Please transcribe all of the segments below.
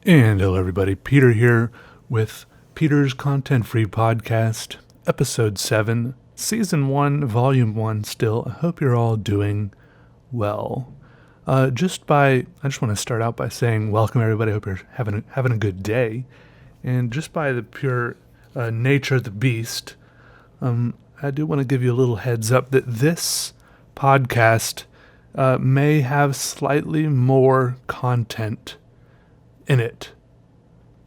And hello, everybody. Peter here with Peter's Content Free Podcast, Episode 7, Season 1, Volume 1 still. I hope you're all doing well. I just want to start out by saying welcome, everybody. I hope you're having a good day. And just by the pure nature of the beast, I do want to give you a little heads up that this podcast may have slightly more content in it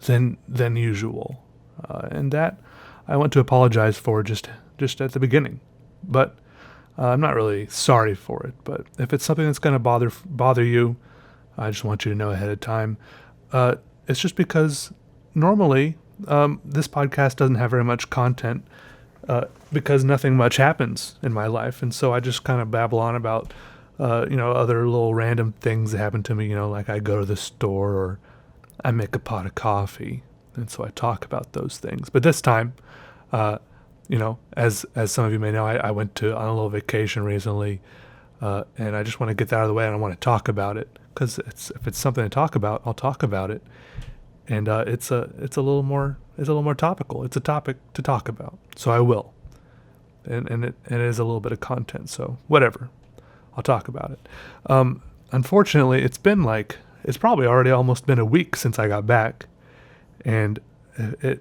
than usual, and that I want to apologize for just at the beginning. But I'm not really sorry for it. But if it's something that's going to bother you, I just want you to know ahead of time. It's just because normally this podcast doesn't have very much content because nothing much happens in my life, and so I just kind of babble on about other little random things that happen to me. Like I go to the store or I make a pot of coffee, and so I talk about those things. But this time, as some of you may know, I went on a little vacation recently, and I just want to get that out of the way, and I want to talk about it because if it's something to talk about, I'll talk about it, and it's a little more topical. It's a topic to talk about, so I will, and it is a little bit of content. So whatever, I'll talk about it. Unfortunately, it's probably already almost been a week since I got back, and I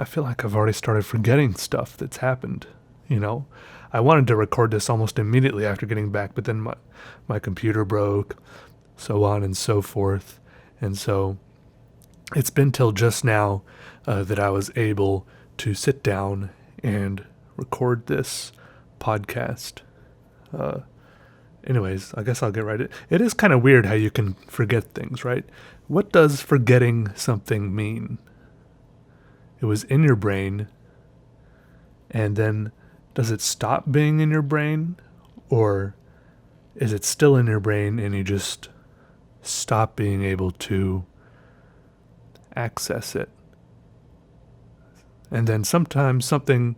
feel like I've already started forgetting stuff that's happened. I wanted to record this almost immediately after getting back, but then my computer broke, so on and so forth, and so it's been till just now that I was able to sit down and record this podcast. Anyways, I guess I'll get right at it. It is kind of weird how you can forget things, right? What does forgetting something mean? It was in your brain, and then does it stop being in your brain? Or is it still in your brain and you just stop being able to access it? And then sometimes something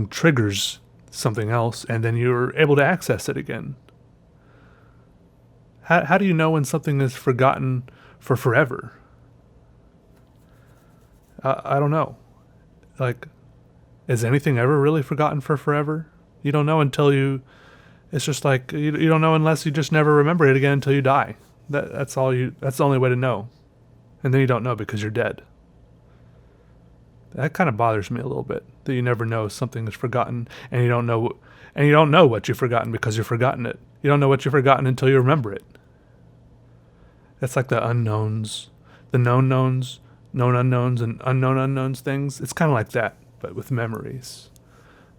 triggers something else, and then you're able to access it again. How do you know when something is forgotten for forever? I don't know. Like, is anything ever really forgotten for forever? You don't know it's just like, you don't know unless you just never remember it again until you die. That's the only way to know. And then you don't know because you're dead. That kind of bothers me a little bit, that you never know something is forgotten, and you don't know what you've forgotten because you've forgotten it. You don't know what you've forgotten until you remember it. That's like the unknowns, the known knowns, known unknowns, and unknown unknowns things. It's kind of like that, but with memories.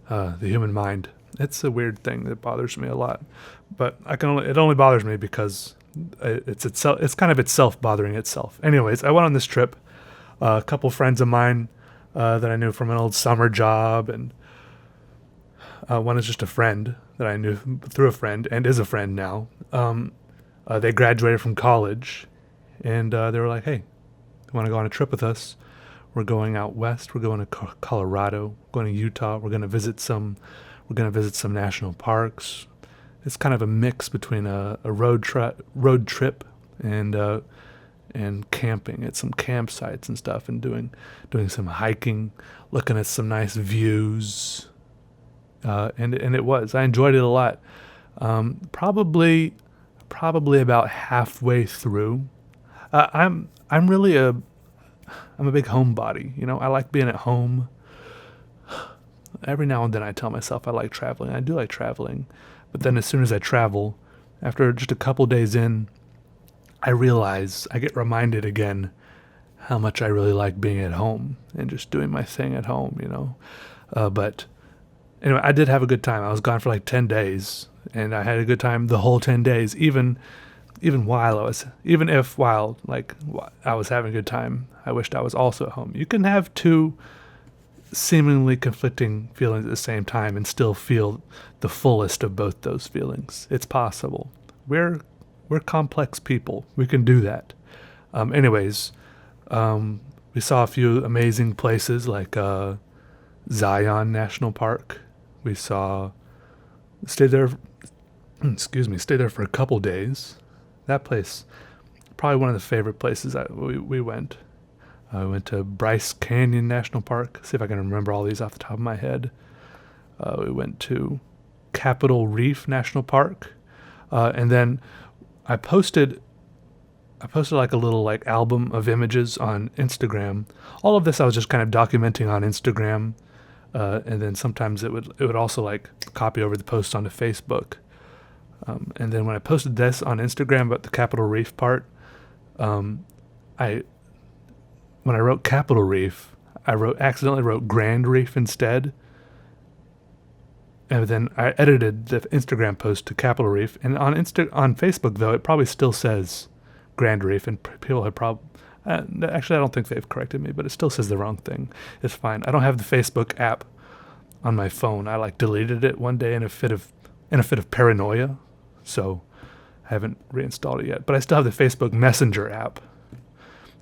The human mind. It's a weird thing that bothers me a lot, but it only bothers me because it's kind of itself bothering itself. Anyways, I went on this trip. A couple friends of mine that I knew from an old summer job, and one is just a friend that I knew through a friend and is a friend now. They graduated from college, and they were like, "Hey, you want to go on a trip with us? We're going out west. We're going to Colorado. Going to Utah. We're going to visit some national parks. It's kind of a mix between a road trip and camping at some campsites and stuff, and doing some hiking, looking at some nice views, and I enjoyed it a lot. Probably about halfway through. I'm a big homebody. I like being at home. Every now and then I tell myself I like traveling. I do like traveling, but then as soon as I travel, after just a couple days in, I realize, I get reminded again how much I really like being at home and just doing my thing at home, but anyway, I did have a good time. I was gone for like 10 days, and I had a good time the whole 10 days, even while I was having a good time, I wished I was also at home. You can have two seemingly conflicting feelings at the same time and still feel the fullest of both those feelings. It's possible. We're complex people. We can do that. Anyways, we saw a few amazing places like Zion National Park. We stayed there for a couple days. That place probably one of the favorite places that we went. We went to Bryce Canyon National Park. See if I can remember all these off the top of my head. We went to Capitol Reef National Park, and then I posted like a little like album of images on Instagram. All of this I was just kind of documenting on Instagram, and then sometimes it would also like copy over the post onto Facebook. And then when I posted this on Instagram about the Capitol Reef part, when I wrote Capitol Reef, I accidentally wrote Grand Reef instead. And then I edited the Instagram post to Capitol Reef. And on Facebook, though, it probably still says Grand Reef. And people have probably... actually, I don't think they've corrected me, but it still says the wrong thing. It's fine. I don't have the Facebook app on my phone. I like deleted it one day in a fit of paranoia. So I haven't reinstalled it yet. But I still have the Facebook Messenger app,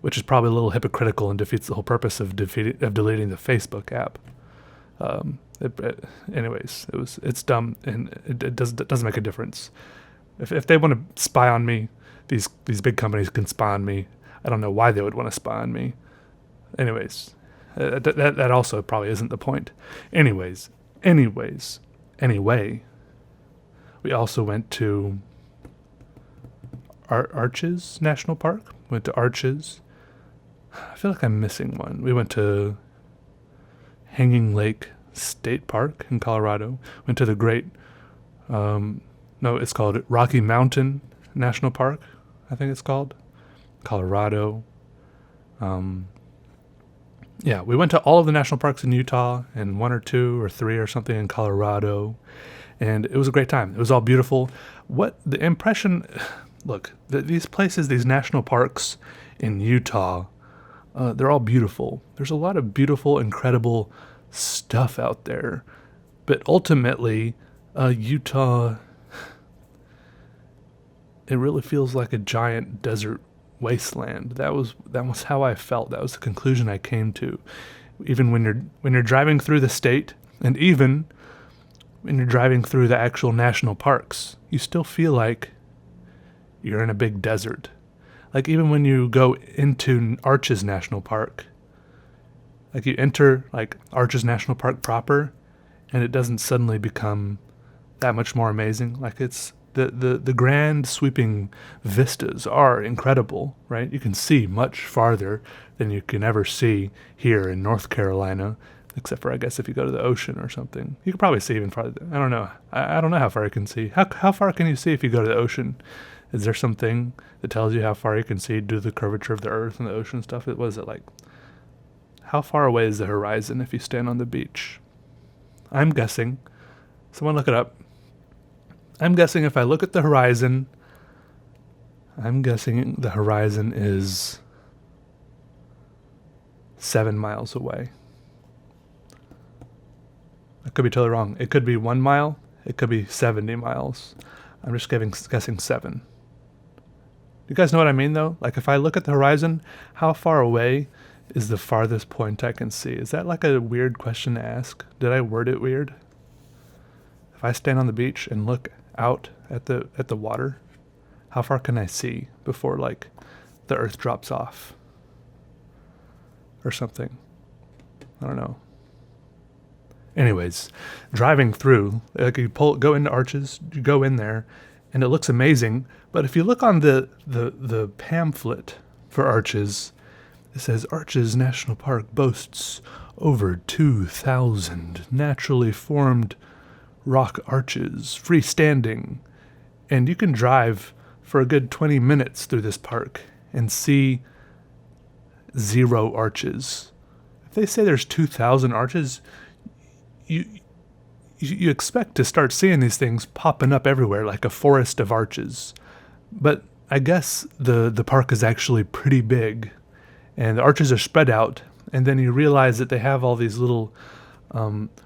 which is probably a little hypocritical and defeats the whole purpose of deleting the Facebook app. Anyways, it's dumb, and it doesn't make a difference. If they want to spy on me, these big companies can spy on me. I don't know why they would want to spy on me. Anyways, that also probably isn't the point. Anyway, we also went to Arches National Park. Went to Arches. I feel like I'm missing one. We went to Hanging Lake State Park in Colorado. Went to the it's called Rocky Mountain National Park, I think it's called. Colorado. We went to all of the national parks in Utah and 1 or 2 or 3 or something in Colorado. And it was a great time. It was all beautiful. What the impression... Look, these places, these national parks in Utah, they're all beautiful. There's a lot of beautiful, incredible stuff out there. But ultimately, Utah, it really feels like a giant desert wasteland. That was how I felt. That was the conclusion I came to. Even when you're driving through the state, and even when you're driving through the actual national parks, you still feel like you're in a big desert. Like even when you go into Arches National Park, like you enter like Arches National Park proper, and it doesn't suddenly become that much more amazing. Like it's the grand sweeping vistas are incredible, right? You can see much farther than you can ever see here in North Carolina, except for I guess if you go to the ocean or something. You can probably see even farther. I don't know. I don't know how far you can see. How far can you see if you go to the ocean? Is there something that tells you how far you can see due to the curvature of the earth and the ocean stuff? What is it like? How far away is the horizon if you stand on the beach? I'm guessing. Someone look it up. I'm guessing if I look at the horizon, the horizon is 7 miles away. I could be totally wrong. It could be 1 mile. It could be 70 miles. I'm just guessing 7. You guys know what I mean, though? Like, if I look at the horizon, how far away is the farthest point I can see? Is that like a weird question to ask? Did I word it weird? If I stand on the beach and look out at the water, how far can I see before, like, the earth drops off? Or something. I don't know. Anyways, driving through, like you go into Arches, you go in there, and it looks amazing. But if you look on the pamphlet for Arches, it says Arches National Park boasts over 2,000 naturally formed rock arches, freestanding. And you can drive for a good 20 minutes through this park and see 0 arches. If they say there's 2,000 arches, you expect to start seeing these things popping up everywhere like a forest of arches. But I guess the park is actually pretty big, and the arches are spread out, and then you realize that they have all these little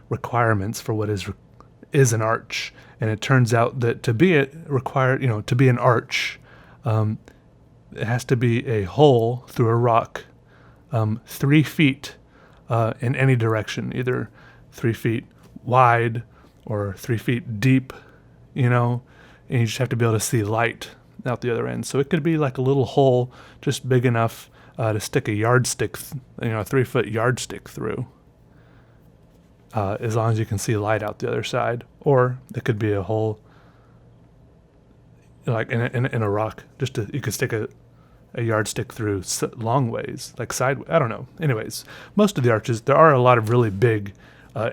requirements for what is an arch. And it turns out that to be an arch, it has to be a hole through a rock 3 feet in any direction, either 3 feet wide or 3 feet deep, and you just have to be able to see light out the other end. So it could be like a little hole just big enough to stick a yardstick, a 3-foot yardstick through. As long as you can see light out the other side. Or it could be a hole like in a rock. You could stick a yardstick through long ways, like sideways. I don't know. Anyways, most of the arches, there are a lot of really big,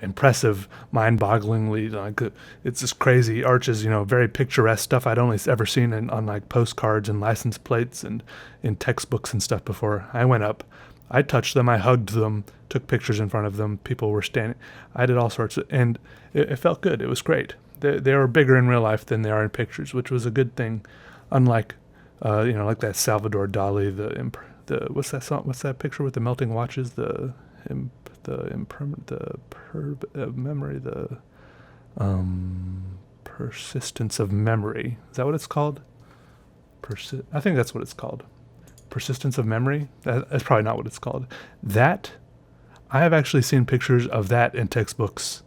impressive, mind-bogglingly, it's just crazy arches, very picturesque stuff I'd only ever seen on like postcards and license plates and in textbooks and stuff before. I went up, I touched them, I hugged them, took pictures in front of them, people were standing, I did all sorts of, and it felt good, it was great. They were bigger in real life than they are in pictures, which was a good thing, unlike, like that Salvador Dali, what's that song, what's that picture with the melting watches, persistence of memory. Is that what it's called? I think that's what it's called. Persistence of memory? That's probably not what it's called. That, I have actually seen pictures of that in textbooks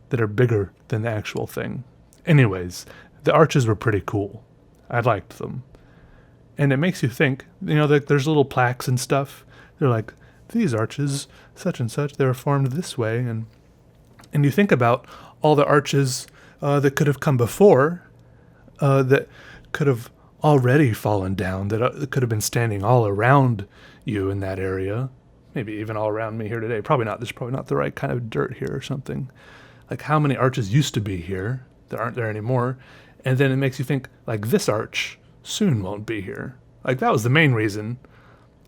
that are bigger than the actual thing. Anyways, the arches were pretty cool. I liked them. And it makes you think, there's little plaques and stuff. They're like, these arches, such and such, they were formed this way. And you think about all the arches that could have come before, that could have already fallen down, that could have been standing all around you in that area. Maybe even all around me here today. There's probably not the right kind of dirt here or something. Like how many arches used to be here that aren't there anymore. And then it makes you think, like, this arch soon won't be here. Like, that was the main reason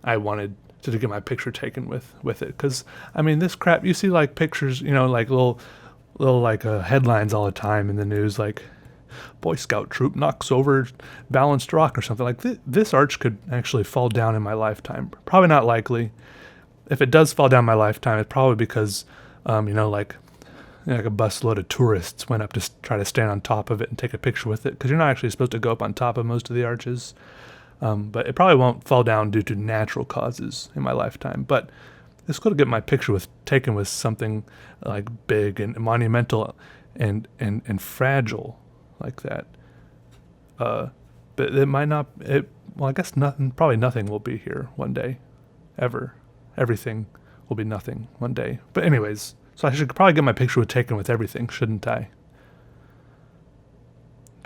I wanted to get my picture taken with it. Because, this crap, you see, like, pictures, like little like headlines all the time in the news, like, Boy Scout troop knocks over balanced rock or something. Like, this arch could actually fall down in my lifetime. Probably not likely. If it does fall down my lifetime, it's probably because, like a busload of tourists went up to try to stand on top of it and take a picture with it, because you're not actually supposed to go up on top of most of the arches. But it probably won't fall down due to natural causes in my lifetime. But it's cool to get my picture taken with something like big and monumental and fragile like that. But it might not. I guess probably nothing will be here one day, ever. Everything will be nothing one day. But anyways. So I should probably get my picture taken with everything, shouldn't I?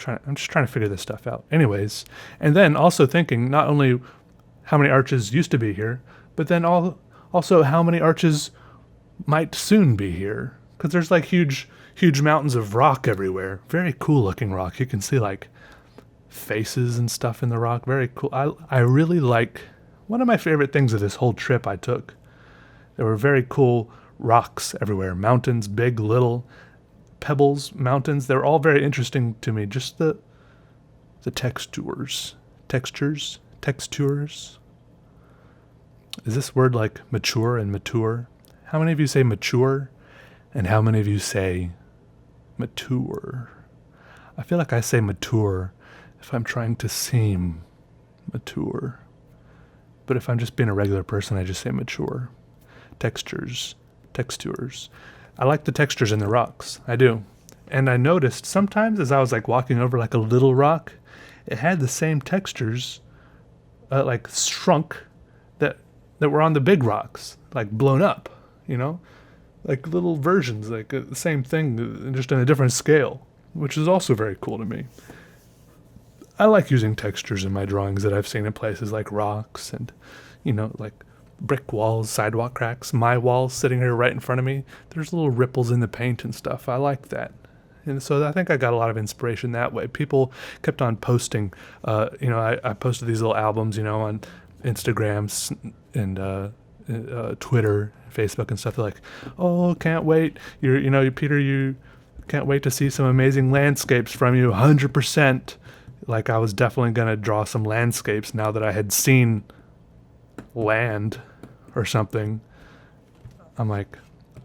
I'm just trying to figure this stuff out. Anyways, and then also thinking not only how many arches used to be here, but then also how many arches might soon be here. Because there's like huge mountains of rock everywhere. Very cool looking rock. You can see like faces and stuff in the rock. Very cool. I really like, one of my favorite things of this whole trip I took. There were very cool rocks everywhere, mountains, big, little, pebbles, mountains. They're all very interesting to me. Just the textures. Is this word like mature and mature? How many of you say mature, and how many of you say mature? I feel like I say mature if I'm trying to seem mature. But if I'm just being a regular person, I just say mature. Textures. I like the textures in the rocks. I do. And I noticed sometimes as I was like walking over like a little rock, it had the same textures, like shrunk, that were on the big rocks, like blown up, like little versions, like the same thing, just in a different scale, which is also very cool to me. I like using textures in my drawings that I've seen in places like rocks and, like brick walls, sidewalk cracks, my walls sitting here right in front of me. There's little ripples in the paint and stuff. I like that. And so I think I got a lot of inspiration that way. People kept on posting, I posted these little albums, on Instagram and Twitter, Facebook and stuff. They're like, oh, can't wait. Peter, you can't wait to see some amazing landscapes from you, 100%. Like I was definitely going to draw some landscapes now that I had seen land or something. I'm like,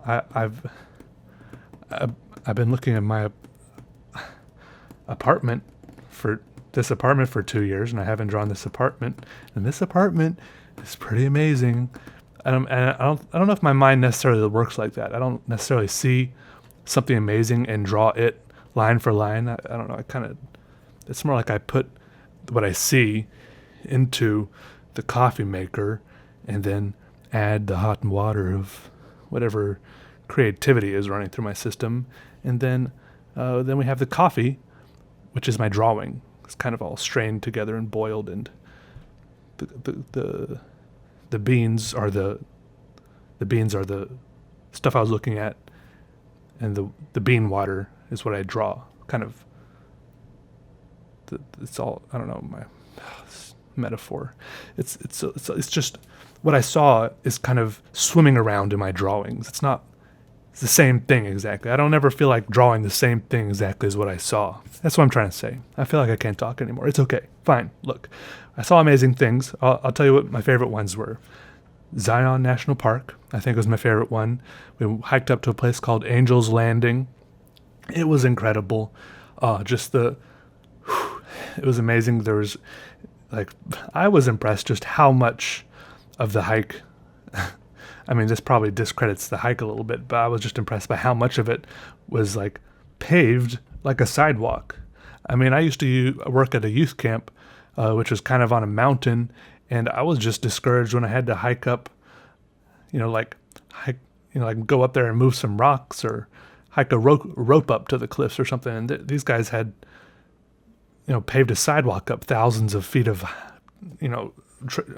I've been looking at my apartment for 2 years, and I haven't drawn this apartment. And this apartment is pretty amazing. And I don't know if my mind necessarily works like that. I don't necessarily see something amazing and draw it line for line. I don't know. It's more like I put what I see into the coffee maker, and then add the hot water of whatever creativity is running through my system, and then we have the coffee, which is my drawing. It's kind of all strained together and boiled, and the beans are the stuff I was looking at, and the bean water is what I draw. Kind of, it's all, I don't know, my metaphor. It's just what I saw is kind of swimming around in my drawings. It's the same thing exactly. I don't ever feel like drawing the same thing exactly as what I saw. That's what I'm trying to say. I feel like I can't talk anymore. It's okay. Fine. Look, I saw amazing things. I'll tell you what my favorite ones were. Zion National Park, I think, was my favorite one. We hiked up to a place called Angel's Landing. It was incredible. It was amazing. There was, I was impressed just how much of the hike, I mean, this probably discredits the hike a little bit, but I was just impressed by how much of it was paved like a sidewalk. I mean, I used to work at a youth camp, which was kind of on a mountain, and I was just discouraged when I had to hike up, go up there and move some rocks or hike a rope up to the cliffs or something. And these guys had, paved a sidewalk up thousands of feet of,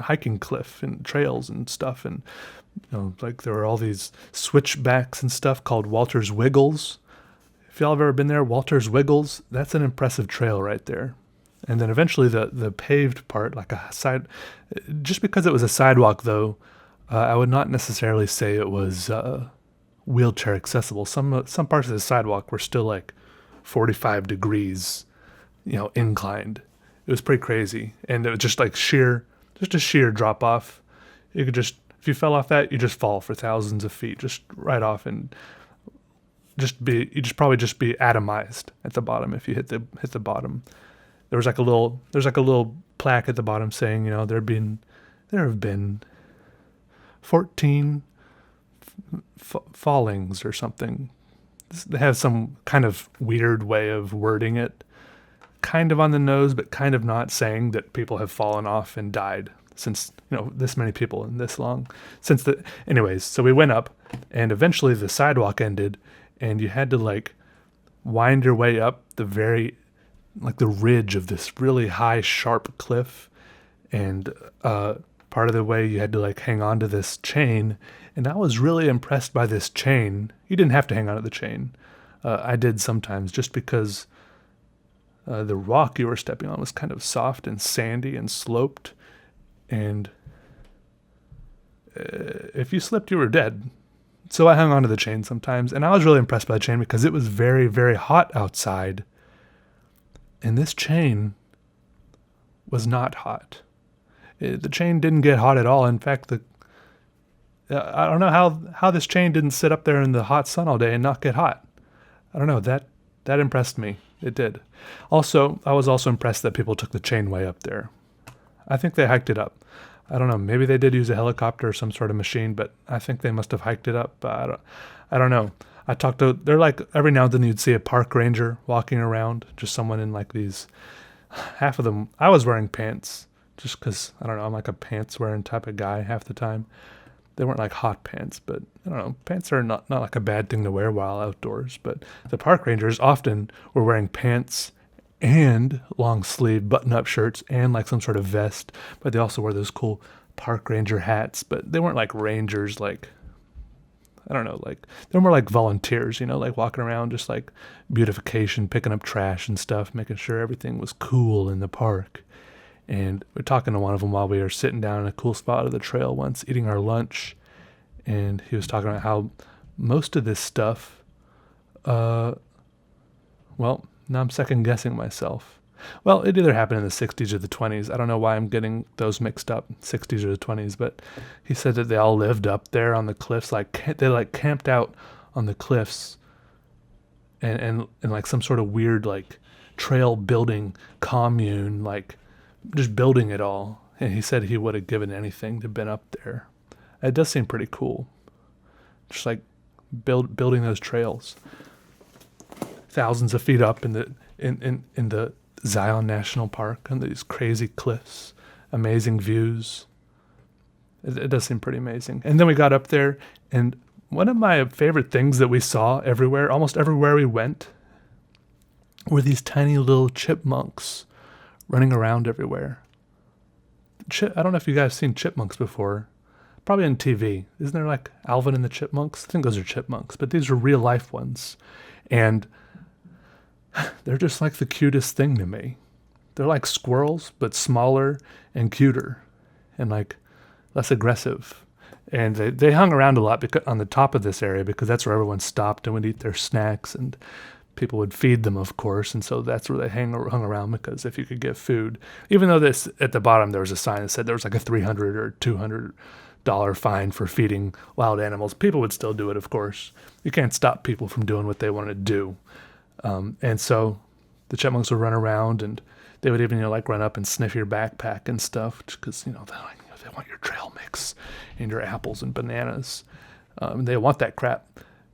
hiking cliff and trails and stuff. And, there were all these switchbacks and stuff called Walter's Wiggles. If y'all have ever been there, Walter's Wiggles, that's an impressive trail right there. And then eventually the paved part, just because it was a sidewalk though, I would not necessarily say it was wheelchair accessible. Some parts of the sidewalk were still 45 degrees, inclined. It was pretty crazy. And it was just a sheer drop off. You could just, if you fell off that, you just fall for thousands of feet, just right off, and you'd probably just be atomized at the bottom if you hit the bottom. There's a little plaque at the bottom saying, there have been 14 fallings or something. They have some kind of weird way of wording it, kind of on the nose, but kind of not, saying that people have fallen off and died since, this many people in this long. Anyways, so we went up, and eventually the sidewalk ended, and you had to wind your way up the ridge of this really high, sharp cliff, and part of the way you had to hang on to this chain, and I was really impressed by this chain. You didn't have to hang on to the chain. I did sometimes, just because the rock you were stepping on was kind of soft and sandy and sloped, and if you slipped, you were dead. So I hung on to the chain sometimes, and I was really impressed by the chain because it was very, very hot outside. And this chain was not hot. The chain didn't get hot at all. In fact, I don't know how this chain didn't sit up there in the hot sun all day and not get hot. I don't know. That impressed me. It did. Also, I was also impressed that people took the chain way up there. I think they hiked it up. I don't know. Maybe they did use a helicopter or some sort of machine, but I think they must have hiked it up. I don't know. I talked to, they're every now and then you'd see a park ranger walking around, just someone in these, half of them, I was wearing pants just because, I don't know, I'm a pants wearing type of guy half the time. They weren't hot pants, but I don't know, pants are not a bad thing to wear while outdoors, but the park rangers often were wearing pants and long sleeve button up shirts and some sort of vest, but they also wore those cool park ranger hats, but they weren't rangers, I don't know, they're more volunteers, walking around just beautification, picking up trash and stuff, making sure everything was cool in the park. And we're talking to one of them while we were sitting down in a cool spot of the trail once, eating our lunch, and he was talking about how most of this stuff, now I'm second guessing myself. Well, it either happened in the 60s or the 20s. I don't know why I'm getting those mixed up, 60s or the 20s, but he said that they all lived up there on the cliffs. They camped out on the cliffs and some sort of weird trail building commune, just building it all. And he said he would have given anything to been up there. It does seem pretty cool. Just building those trails thousands of feet up in the Zion National Park and these crazy cliffs, amazing views. It does seem pretty amazing. And then we got up there, and one of my favorite things that we saw everywhere, almost everywhere we went, were these tiny little chipmunks running around everywhere. I don't know if you guys have seen chipmunks before. Probably on TV. Isn't there like Alvin and the Chipmunks? I think those are chipmunks, but these are real life ones. And they're just like the cutest thing to me. They're like squirrels, but smaller and cuter and like less aggressive. And they hung around a lot on the top of this area because that's where everyone stopped and would eat their snacks, and people would feed them, of course. And so that's where they hung around, because if you could get food, even though this at the bottom there was a sign that said there was like a $300 or $200 fine for feeding wild animals, people would still do it, of course. You can't stop people from doing what they want to do. And so the chipmunks would run around, and they would even like run up and sniff your backpack and stuff, because they want your trail mix and your apples and bananas. They want that crap.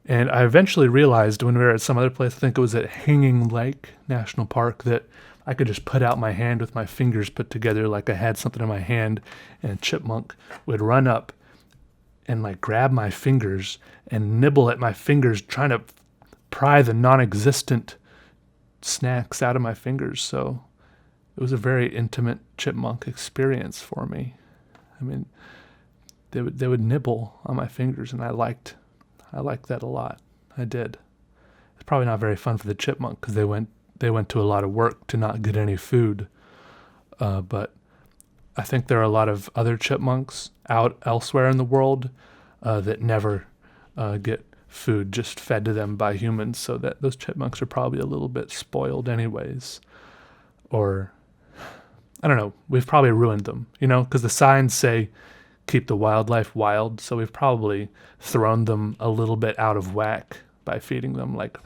And I eventually realized when we were at some other place, I think it was at Hanging Lake National Park, that I could just put out my hand with my fingers put together like I had something in my hand, and a chipmunk would run up and like grab my fingers and nibble at my fingers, trying to pry the non-existent snacks out of my fingers. So it was a very intimate chipmunk experience for me. I mean, they would nibble on my fingers, and I liked that a lot. I did. It's probably not very fun for the chipmunk because they went to a lot of work to not get any food. But I think there are a lot of other chipmunks out elsewhere in the world that never get food just fed to them by humans, so that those chipmunks are probably a little bit spoiled anyways. Or, I don't know, we've probably ruined them, because the signs say keep the wildlife wild, so we've probably thrown them a little bit out of whack by feeding them, like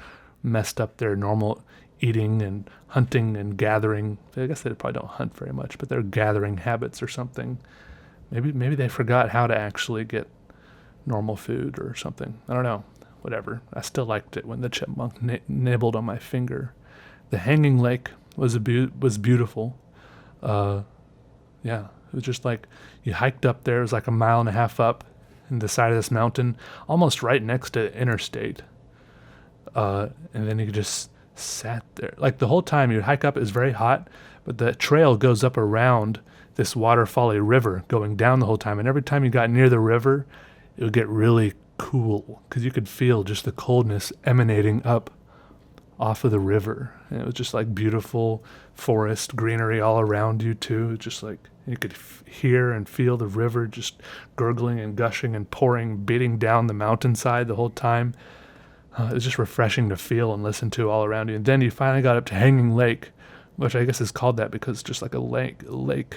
messed up their normal eating and hunting and gathering. I guess they probably don't hunt very much, but their gathering habits or something. Maybe they forgot how to actually get normal food or something. I don't know. Whatever. I still liked it when the chipmunk nibbled on my finger. The Hanging Lake was beautiful. Yeah, it was just like you hiked up there. It was like a mile and a half up in the side of this mountain, almost right next to interstate. And then you just sat there. Like the whole time you'd hike up, it was very hot, but the trail goes up around this waterfally river going down the whole time. And every time you got near the river, it would get really cool because you could feel just the coldness emanating up off of the river. And it was just like beautiful forest greenery all around you too. It's just like you could hear and feel the river just gurgling and gushing and pouring, beating down the mountainside the whole time. It was just refreshing to feel and listen to all around you. And then you finally got up to Hanging Lake, which I guess is called that because it's just like a lake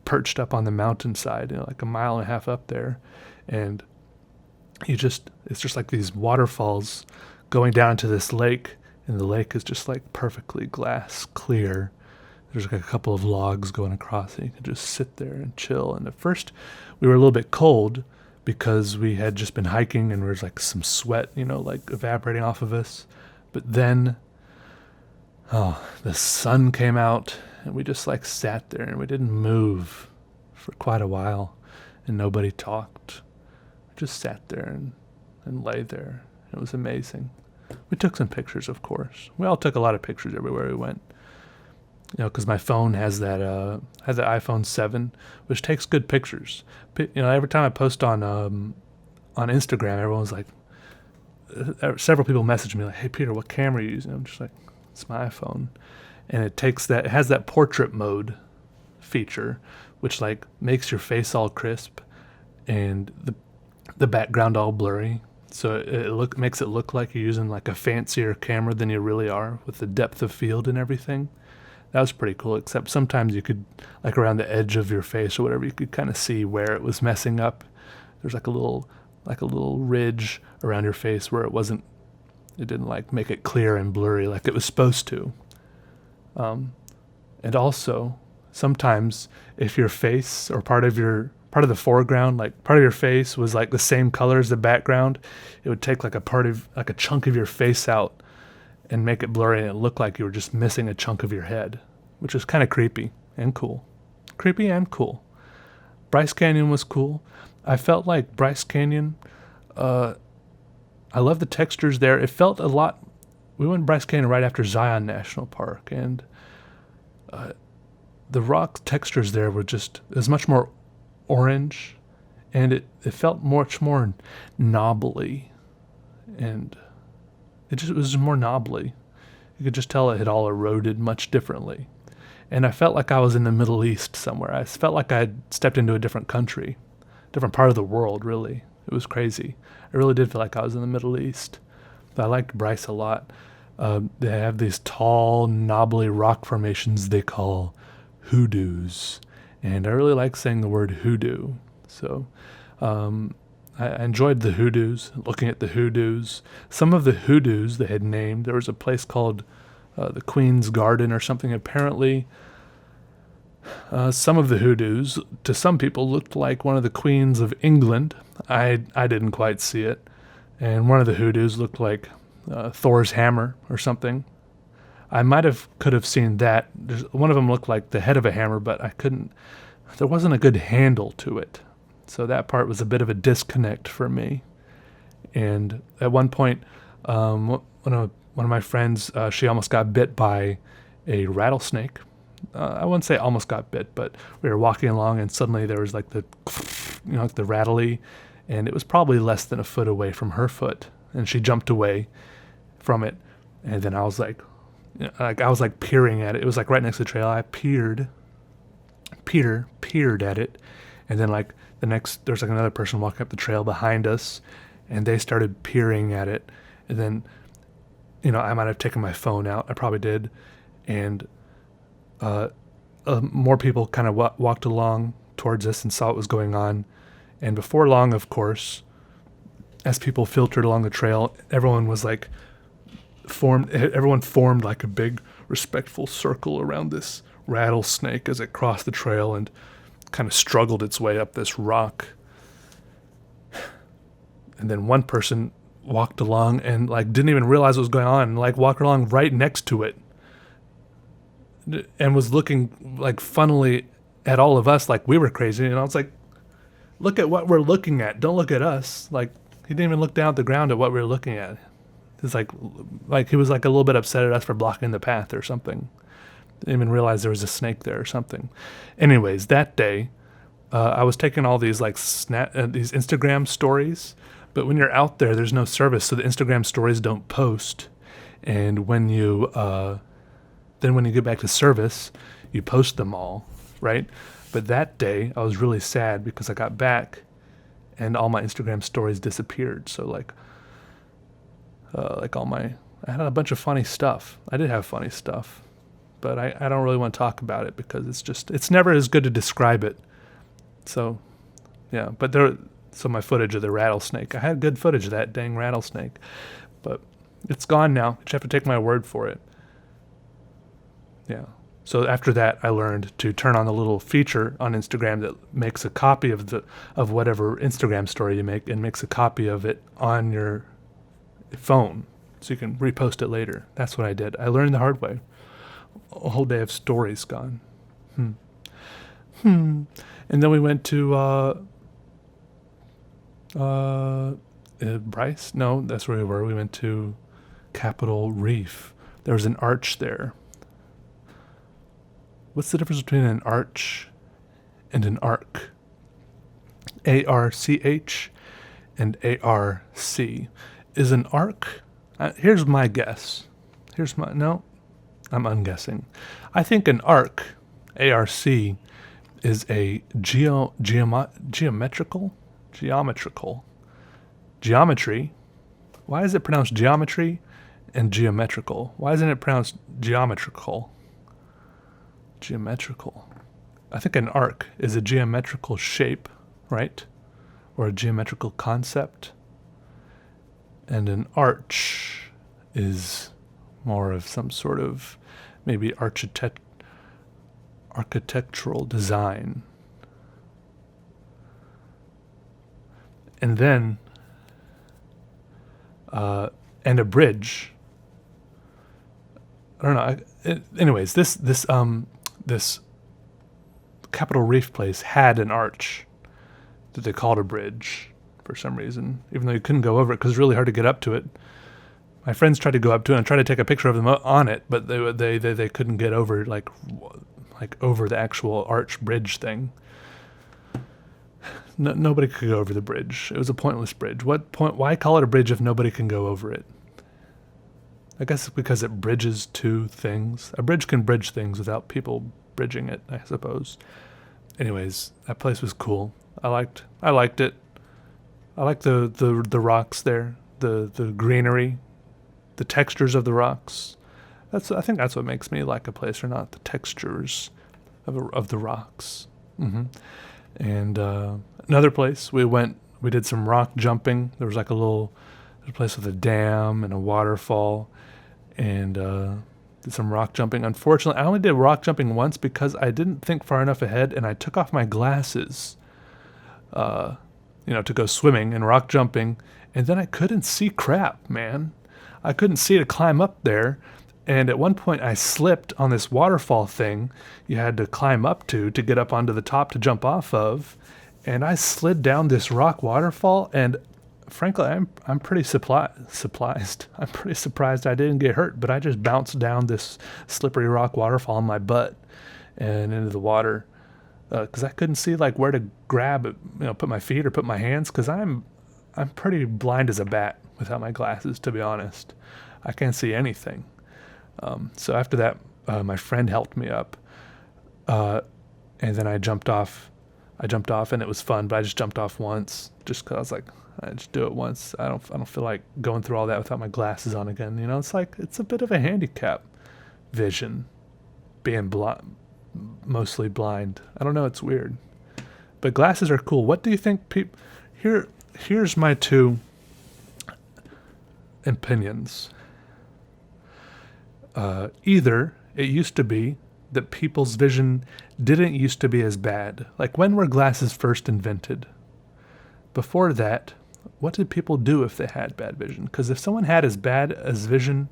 perched up on the mountainside, like a mile and a half up there. And it's just like these waterfalls going down to this lake, and the lake is just like perfectly glass clear. There's like a couple of logs going across it. You can just sit there and chill. And at first we were a little bit cold because we had just been hiking and there was like some sweat, like evaporating off of us. But then, the sun came out and we just like sat there and we didn't move for quite a while, and nobody talked. We just sat there and lay there. It was amazing. We took some pictures, of course. We all took a lot of pictures everywhere we went. Because my phone has the iPhone 7, which takes good pictures. Every time I post on Instagram, everyone's like, several people message me like, "Hey Peter, what camera are you using?" I'm just like, "It's my iPhone," and it has that portrait mode feature, which like makes your face all crisp and the background all blurry. So it makes it look like you're using like a fancier camera than you really are, with the depth of field and everything. That was pretty cool, except sometimes you could, like around the edge of your face or whatever, you could kind of see where it was messing up. There's like a little ridge around your face where it didn't like make it clear and blurry like it was supposed to. And also, sometimes if your face or part of the foreground, like part of your face was like the same color as the background, it would take like a chunk of your face out and make it blurry, and it looked like you were just missing a chunk of your head. which is kind of creepy and cool. Creepy and cool. Bryce Canyon was cool. I felt like Bryce Canyon, I love the textures there. It felt a lot. We went to Bryce Canyon right after Zion National Park, and the rock textures there were just, it was much more orange, and it felt much more knobbly, and it was more knobbly. You could just tell it had all eroded much differently. And I felt like I was in the Middle East somewhere. I felt like I had stepped into a different country, different part of the world, really. It was crazy. I really did feel like I was in the Middle East. But I liked Bryce a lot. They have these tall, knobbly rock formations they call hoodoos. And I really like saying the word hoodoo. So I enjoyed the hoodoos, looking at the hoodoos. Some of the hoodoos they had named, there was a place called the Queen's Garden or something. Apparently, some of the hoodoos, to some people, looked like one of the queens of England. I didn't quite see it. And one of the hoodoos looked like Thor's hammer or something. I could have seen that. One of them looked like the head of a hammer, but I couldn't. There wasn't a good handle to it. So that part was a bit of a disconnect for me. And at one point, one of my friends, she almost got bit by a rattlesnake. I wouldn't say almost got bit, but we were walking along and suddenly there was like like the rattly, and it was probably less than a foot away from her foot, and she jumped away from it. And then I was like peering at it. It was like right next to the trail. I peered at it, and then like there's like another person walking up the trail behind us, and they started peering at it, and then I might have taken my phone out. I probably did, and more people kind of walked along towards us and saw what was going on. And before long, of course, as people filtered along the trail, everyone formed like a big respectful circle around this rattlesnake as it crossed the trail and kind of struggled its way up this rock. And then one person walked along and like didn't even realize what was going on, and like walked along right next to it and was looking like funnily at all of us like we were crazy. And I was like, look at what we're looking at, don't look at us. Like, he didn't even look down at the ground at what we were looking at. It's like he was like a little bit upset at us for blocking the path or something. Didn't even realize there was a snake there or something. Anyways, that day I was taking all these like these Instagram stories, but when you're out there's no service, so the Instagram stories don't post. And when you when you get back to service, you post them all, right? But that day I was really sad because I got back and all my Instagram stories disappeared. So like I had a bunch of funny stuff. I did have funny stuff, but I don't really want to talk about it because it's never as good to describe it. So yeah, so my footage of the rattlesnake, I had good footage of that dang rattlesnake, but it's gone now. You just have to take my word for it. Yeah. So after that, I learned to turn on the little feature on Instagram that makes a copy of whatever Instagram story you make and makes a copy of it on your phone so you can repost it later. That's what I did. I learned the hard way. A whole day of stories gone. And then we went to Bryce? No, that's where we were. We went to Capitol Reef. There was an arch there. What's the difference between an arch and an arc? ARCH and ARC. Is an arc? Here's my guess. I'm unguessing. I think an arc, ARC, is a geometry. Why is it pronounced geometry and geometrical? Why isn't it pronounced geometrical? Geometrical. I think an arc is a geometrical shape, right? Or a geometrical concept. And an arch is more of some sort of maybe architectural design. And then and a bridge. I don't know. Anyways, this this Capitol Reef place had an arch that they called a bridge for some reason, even though you couldn't go over it because it's really hard to get up to it. My friends tried to go up to it and tried to take a picture of them on it, but they couldn't get over like over the actual arch bridge thing. Nobody could go over the bridge. It was a pointless bridge. Why call it a bridge if nobody can go over it? I guess it's because it bridges two things. A bridge can bridge things without people bridging it, I suppose. Anyways, that place was cool. I liked it. I liked the rocks there, the greenery, the textures of the rocks. I think that's what makes me like a place or not, the textures of the rocks. And another place we did some rock jumping. There was like a place with a dam and a waterfall, and did some rock jumping. Unfortunately, I only did rock jumping once because I didn't think far enough ahead, and I took off my glasses, to go swimming and rock jumping, and then I couldn't see crap, man. I couldn't see to climb up there, and at one point I slipped on this waterfall thing you had to climb up to get up onto the top to jump off of, and I slid down this rock waterfall, and frankly, I'm pretty surprised. I'm pretty surprised I didn't get hurt, but I just bounced down this slippery rock waterfall on my butt and into the water because I couldn't see like where to grab it, put my feet or put my hands, because I'm pretty blind as a bat without my glasses, to be honest. I can't see anything. So after that, my friend helped me up, and then I jumped off, and it was fun. But I just jumped off once, just because I was like, I just do it once. I don't feel like going through all that without my glasses on again. It's a bit of a handicap, vision, being mostly blind. I don't know. It's weird, but glasses are cool. What do you think? Here's my two opinions. Either it used to be that people's vision didn't used to be as bad. Like, when were glasses first invented? Before that, what did people do if they had bad vision? Because if someone had as bad as vision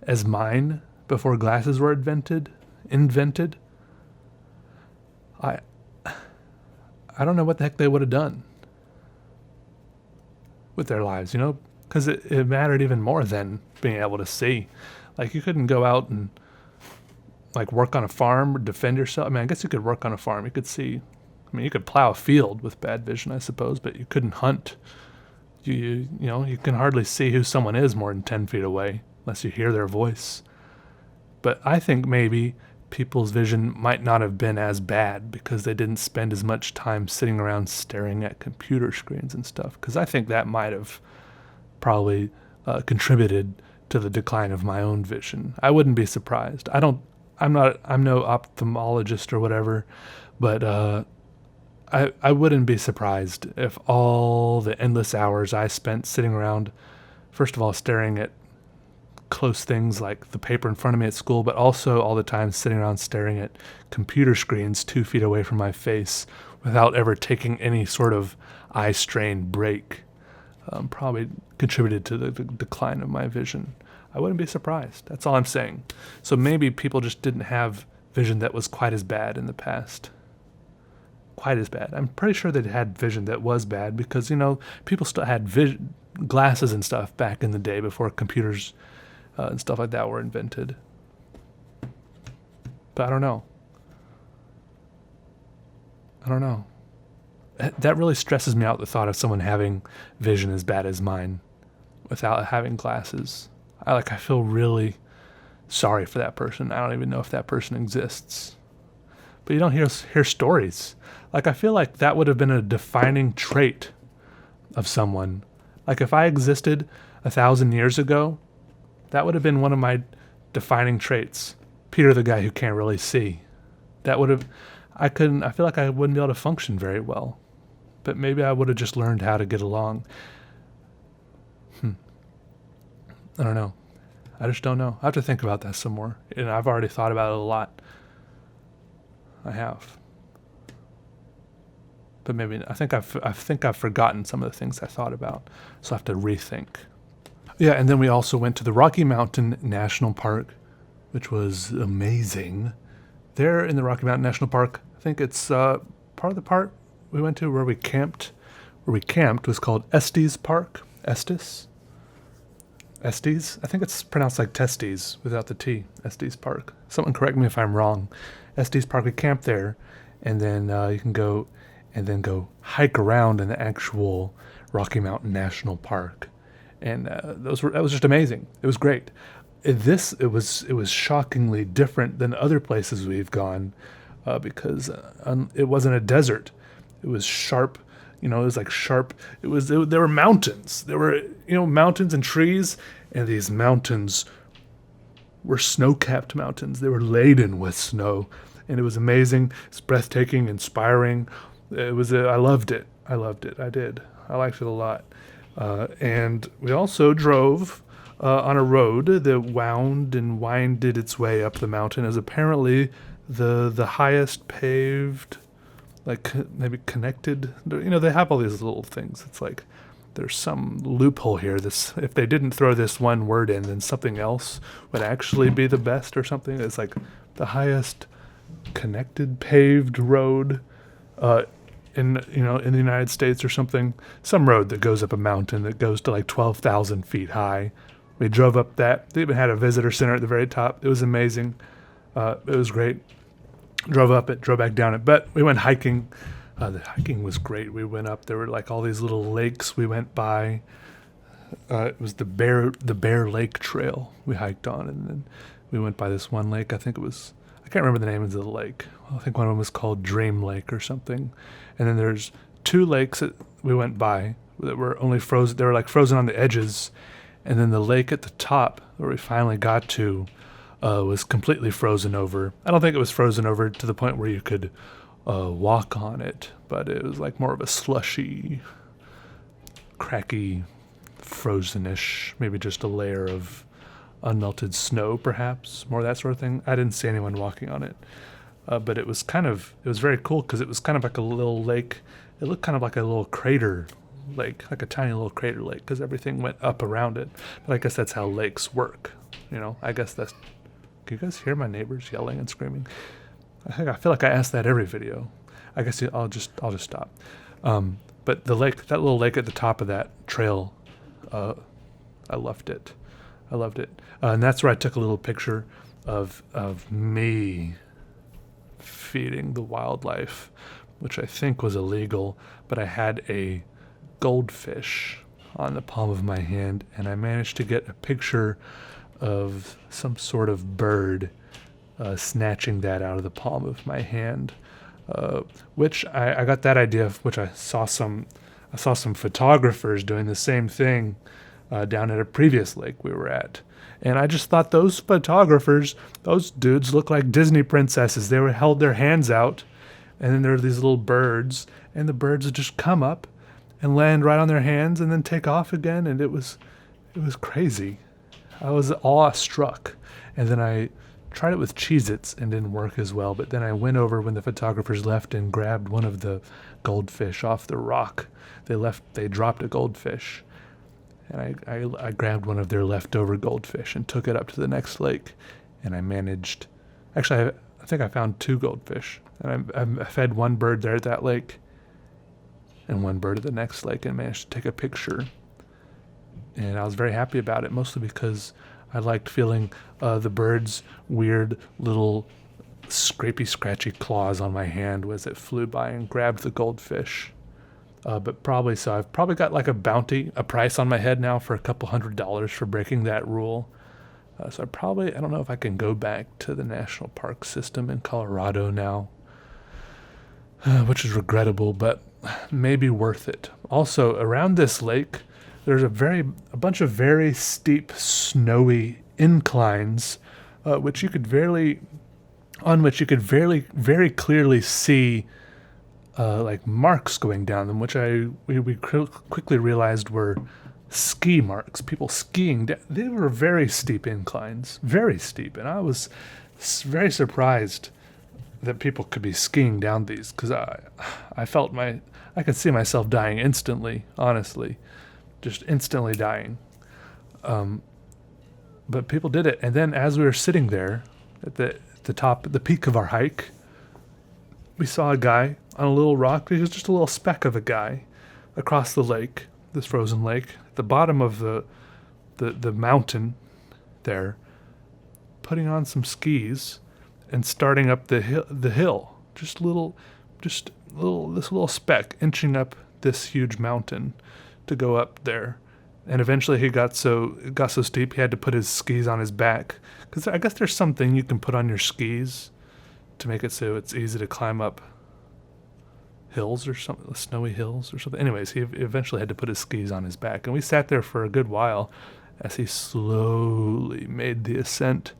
as mine before glasses were invented, I don't know what the heck they would have done with their lives, because it mattered even more than being able to see. Like, you couldn't go out and like work on a farm or defend yourself. I mean, I guess you could work on a farm. You could see. I mean, you could plow a field with bad vision, I suppose, but you couldn't hunt. You can hardly see who someone is more than 10 feet away unless you hear their voice. But I think maybe people's vision might not have been as bad because they didn't spend as much time sitting around staring at computer screens and stuff. Because I think that might have probably contributed to the decline of my own vision. I wouldn't be surprised. I'm no ophthalmologist or whatever, but I wouldn't be surprised if all the endless hours I spent sitting around, first of all, staring at close things like the paper in front of me at school, but also all the time sitting around staring at computer screens 2 feet away from my face without ever taking any sort of eye strain break, probably contributed to the decline of my vision. I wouldn't be surprised. That's all I'm saying. So maybe people just didn't have vision that was quite as bad in the past. Quite as bad. I'm pretty sure they had vision that was bad because, people still had glasses and stuff back in the day before computers and stuff like that were invented. But I don't know. That really stresses me out, the thought of someone having vision as bad as mine without having glasses. I feel really sorry for that person. I don't even know if that person exists. But you don't hear stories. I feel like that would have been a defining trait of someone. Like, if I existed 1,000 years ago, that would have been one of my defining traits. Peter, the guy who can't really see. That would have, I feel like I wouldn't be able to function very well. But maybe I would have just learned how to get along. I don't know. I just don't know. I have to think about that some more. And I've already thought about it a lot. I have. But maybe I think I've forgotten some of the things I thought about. So I have to rethink. Yeah, and then we also went to the Rocky Mountain National Park, which was amazing. there in the Rocky Mountain National Park. I think it's part of the park we went to where we camped. Where we camped was called Estes Park. Estes. I think it's pronounced like testes without the T. Estes Park. Someone correct me if I'm wrong. Estes Park. We camped there, and then you can go hike around in the actual Rocky Mountain National Park, and that was just amazing. It was great. It was shockingly different than other places we've gone, because it wasn't a desert. It was sharp. It was like sharp. There were mountains. There were mountains and trees, and these mountains were snow-capped mountains. They were laden with snow, and it was amazing. It's breathtaking, inspiring. I loved it. I did. I liked it a lot. And we also drove on a road that wound and winded its way up the mountain. As apparently the highest paved, like maybe connected. They have all these little things. It's like there's some loophole here. If they didn't throw this one word in, then something else would actually be the best or something. It's like the highest connected paved road in the United States or something. Some road that goes up a mountain that goes to like 12,000 feet high. We drove up that. They even had a visitor center at the very top. It was amazing. It was great. Drove up it, drove back down it. But we went hiking. The hiking was great. We went up. There were like all these little lakes we went by. It was the Bear Lake Trail we hiked on, and then we went by this one lake. I can't remember the name of the lake. I think one of them was called Dream Lake or something. And then there's two lakes that we went by that were only frozen. They were like frozen on the edges. And then the lake at the top where we finally got to was completely frozen over. I don't think it was frozen over to the point where you could walk on it, but it was like more of a slushy, cracky, frozenish, maybe just a layer of unmelted snow, perhaps, more that sort of thing. I didn't see anyone walking on it, but it was very cool because it was kind of like a little lake. It looked kind of like a little crater lake, like a tiny little crater lake, because everything went up around it. But I guess that's how lakes work. I guess that's. Can you guys hear my neighbors yelling and screaming? I feel like I ask that every video. I guess I'll just stop. But the lake, that little lake at the top of that trail, I loved it. And that's where I took a little picture of me feeding the wildlife, which I think was illegal, but I had a goldfish on the palm of my hand, and I managed to get a picture of some sort of bird snatching that out of the palm of my hand, which I got that idea of, which I saw some photographers doing the same thing down at a previous lake we were at. And I just thought those photographers, those dudes look like Disney princesses. They held their hands out, and then there are these little birds, and the birds would just come up and land right on their hands and then take off again, and it was crazy. I was awestruck. And then I tried it with Cheez-Its and didn't work as well, but then I went over when the photographers left and grabbed one of the goldfish off the rock. They dropped a goldfish. And I grabbed one of their leftover goldfish and took it up to the next lake. And I managed, actually, I think I found two goldfish. And I fed one bird there at that lake and one bird at the next lake and managed to take a picture. And I was very happy about it, mostly because I liked feeling the bird's weird little scrapey, scratchy claws on my hand as it flew by and grabbed the goldfish. But I've probably got like a price on my head now for a couple $100 for breaking that rule. So I don't know if I can go back to the national park system in Colorado now, which is regrettable, but maybe worth it. Also, around this lake, there's a bunch of very steep, snowy inclines, which you could very clearly see like marks going down them, which we quickly realized were ski marks. People skiing. They were very steep inclines, very steep, and I was very surprised that people could be skiing down these, because I felt I could see myself dying instantly, honestly. Just instantly dying. But people did it. And then as we were sitting there at the peak of our hike, we saw a guy on a little rock. He was just a little speck of a guy across the lake, this frozen lake, at the bottom of the mountain there, putting on some skis and starting up the hill. This little speck inching up this huge mountain to go up there. And eventually it got so steep he had to put his skis on his back, because I guess there's something you can put on your skis to make it so it's easy to climb up hills or something, snowy hills or something. Anyways, he eventually had to put his skis on his back, and we sat there for a good while as he slowly made the ascent.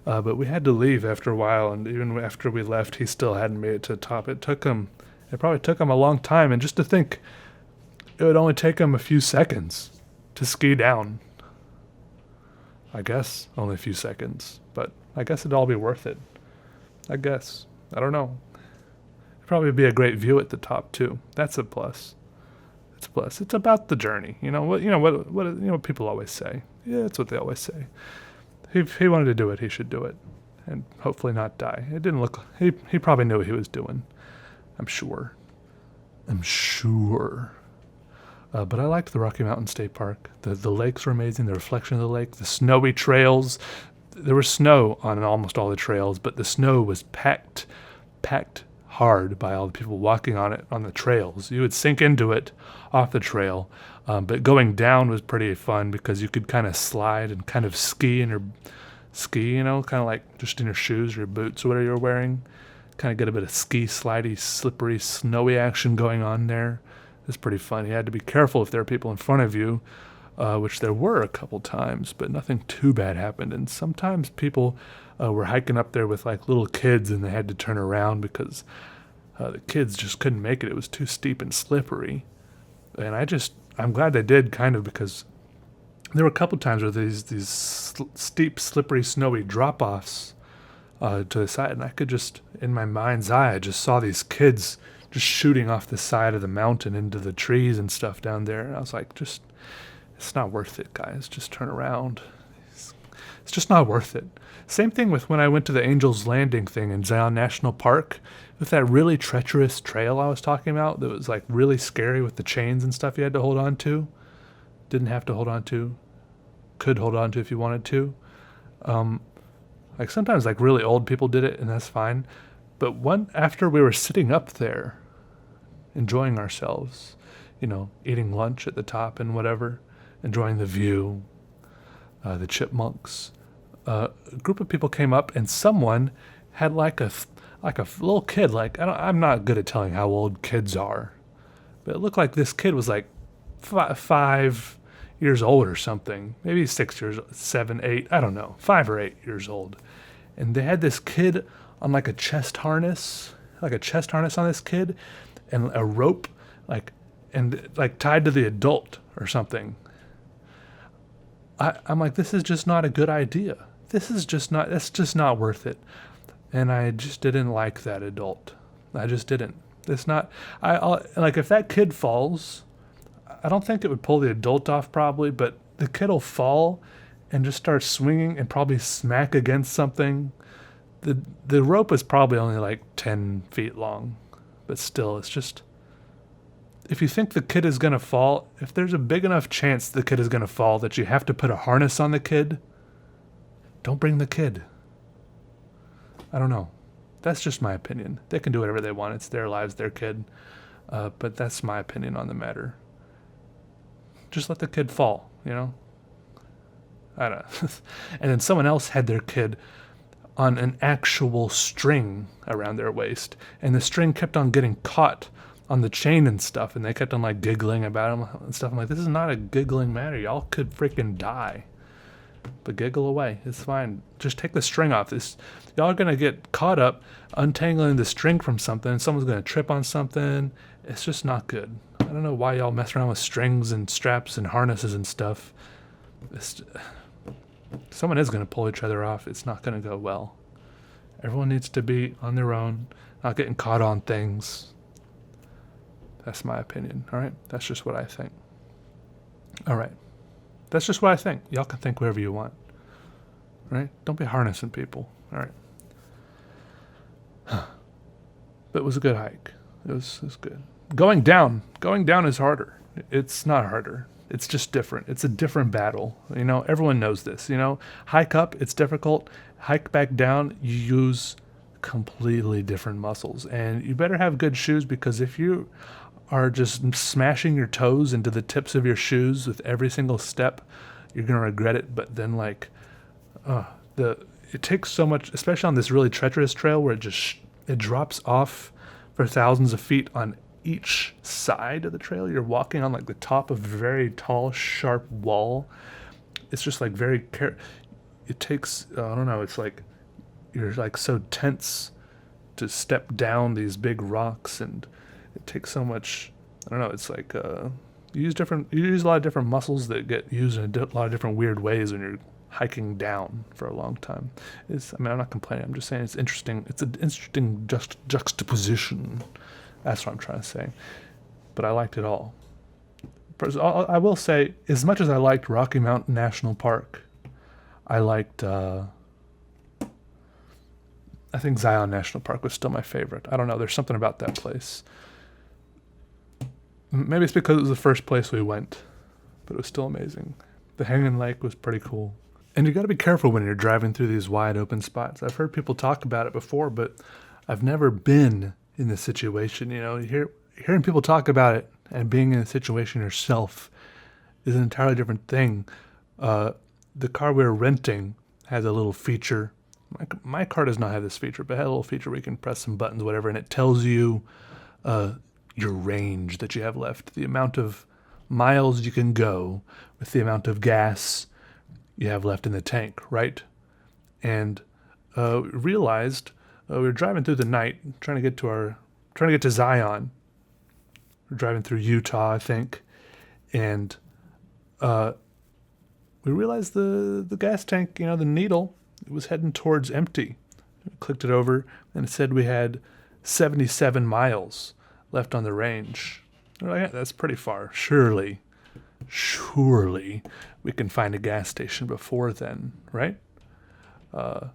But we had to leave after a while, and even after we left, he still hadn't made it to the top. It probably took him a long time, and just to think, it would only take him a few seconds to ski down. I guess only a few seconds, but I guess it'd all be worth it. I guess. I don't know. It'd probably be a great view at the top too. That's a plus. It's a plus. It's about the journey. What people always say. Yeah, it's what they always say. If he wanted to do it, he should do it, and hopefully not die. It didn't look. He probably knew what he was doing. I'm sure. But I liked the Rocky Mountain State Park. The lakes were amazing. The reflection of the lake, the snowy trails. There was snow on almost all the trails, but the snow was packed hard by all the people walking on it on the trails. You would sink into it off the trail, but going down was pretty fun because you could kind of slide and kind of ski, kind of like just in your shoes or your boots or whatever you're wearing. Kind of get a bit of ski, slidey, slippery, snowy action going on there. It was pretty fun. You had to be careful if there were people in front of you, which there were a couple times, but nothing too bad happened. And sometimes people were hiking up there with like little kids, and they had to turn around because the kids just couldn't make it. It was too steep and slippery. And I'm glad they did, kind of, because there were a couple times where these steep, slippery, snowy drop-offs to the side, and I could just, in my mind's eye, I just saw these kids just shooting off the side of the mountain into the trees and stuff down there. And I was like, it's not worth it, guys. Just turn around. It's just not worth it. Same thing with when I went to the Angel's Landing thing in Zion National Park, with that really treacherous trail I was talking about that was like really scary with the chains and stuff you had to hold on to. Didn't have to hold on to. Could hold on to if you wanted to. Like sometimes like really old people did it, and that's fine. But after we were sitting up there, enjoying ourselves, eating lunch at the top and whatever, enjoying the view, the chipmunks, a group of people came up, and someone had like a little kid. I'm not good at telling how old kids are, but it looked like this kid was like 5 years old or something, maybe 6 years, 7, 8, I don't know, 5 or 8 years old, and they had this kid on like a chest harness on this kid, and a rope tied to the adult or something. I'm like, this is just not a good idea. That's just not worth it. And I just didn't like that adult. I just didn't. It's not, I'll like, if that kid falls, I don't think it would pull the adult off probably, but the kid will fall and just start swinging and probably smack against something. The rope is probably only like 10 feet long, but still, it's just, if you think the kid is going to fall, if there's a big enough chance the kid is going to fall that you have to put a harness on the kid, don't bring the kid. I don't know. That's just my opinion. They can do whatever they want. It's their lives, their kid. But that's my opinion on the matter. Just let the kid fall, I don't know. And then someone else had their kid on an actual string around their waist, and the string kept on getting caught on the chain and stuff, and they kept on like giggling about him and stuff. I'm like, this is not a giggling matter. Y'all could freaking die. But giggle away. It's fine. Just take the string off. Y'all are going to get caught up untangling the string from something. Someone's going to trip on something. It's just not good. I don't know why y'all mess around with strings and straps and harnesses and stuff. Someone is going to pull each other off. It's not going to go well. Everyone needs to be on their own, not getting caught on things. That's my opinion, all right? That's just what I think. All right. That's just what I think. Y'all can think whatever you want, all right? Don't be harnessing people, all right? But it was a good hike. It was good. Going down is harder. It's not harder. It's just different. It's a different battle. Everyone knows this. Hike up, it's difficult. Hike back down, you use completely different muscles. And you better have good shoes, because if you are just smashing your toes into the tips of your shoes with every single step, you're going to regret it. But then it takes so much, especially on this really treacherous trail where it drops off for thousands of feet on each side of the trail. You're walking on the top of a very tall, sharp wall. It's just it takes, I don't know, it's you're so tense to step down these big rocks, and it takes so much, I don't know, it's you use a lot of different muscles that get used in a lot of different weird ways when you're hiking down for a long time. I'm not complaining. I'm just saying it's interesting. It's an interesting juxtaposition. That's what I'm trying to say. But I liked it all. I will say, as much as I liked Rocky Mountain National Park, I liked, I think Zion National Park was still my favorite. I don't know. There's something about that place. Maybe it's because it was the first place we went, but it was still amazing. The Hanging Lake was pretty cool. And you got to be careful when you're driving through these wide open spots. I've heard people talk about it before, but I've never been in this situation. Hearing people talk about it and being in a situation yourself is an entirely different thing. The car we were renting has a little feature. My car does not have this feature, but it had a little feature where you can press some buttons, whatever, and it tells you your range that you have left, the amount of miles you can go with the amount of gas you have left in the tank, right? And realized we were driving through the night, trying to get to Zion. We're driving through Utah, I think, and we realized the gas tank, the needle, it was heading towards empty. We clicked it over, and it said we had 77 miles left on the range. We're like, yeah, that's pretty far. Surely we can find a gas station before then, right? And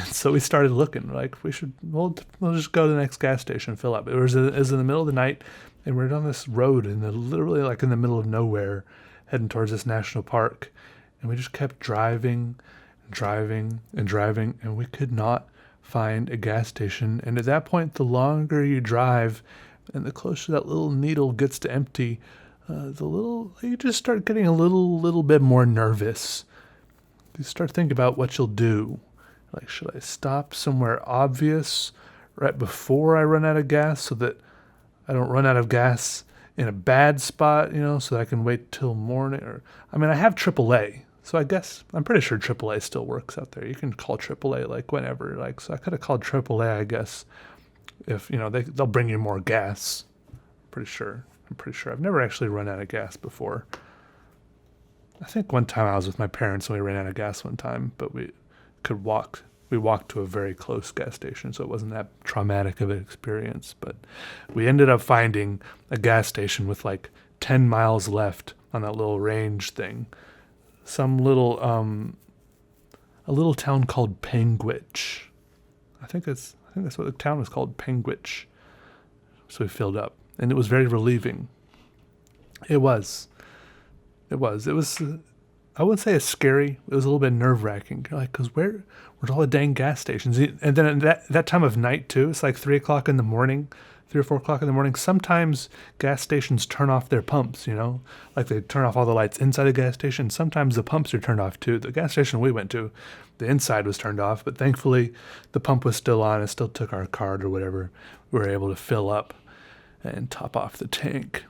so we started looking. We'll just go to the next gas station, fill up. It was in the middle of the night, and we're on this road literally in the middle of nowhere, heading towards this national park. And we just kept driving, and we could not find a gas station. And at that point, the longer you drive and the closer that little needle gets to empty, you just start getting a little bit more nervous. You start thinking about what you'll do. Should I stop somewhere obvious right before I run out of gas so that I don't run out of gas in a bad spot, so that I can wait till morning? I have AAA, so I guess I'm pretty sure AAA still works out there. You can call AAA whenever. So I could have called AAA, I guess, if they'll bring you more gas. I'm pretty sure. I've never actually run out of gas before. I think one time I was with my parents and we ran out of gas one time, but we walked to a very close gas station, so it wasn't that traumatic of an experience. But we ended up finding a gas station with 10 miles left on that little range thing. Some little a little town called Panguitch. I think that's what the town was called, Panguitch. So we filled up, and it was very relieving. It was. I wouldn't say it's scary. It was a little bit nerve-wracking. Because where's all the dang gas stations? And then at that time of night, too, it's 3 o'clock in the morning, 3 or 4 o'clock in the morning. Sometimes gas stations turn off their pumps, they turn off all the lights inside the gas station. Sometimes the pumps are turned off, too. The gas station we went to, the inside was turned off, but thankfully the pump was still on. It still took our card or whatever. We were able to fill up and top off the tank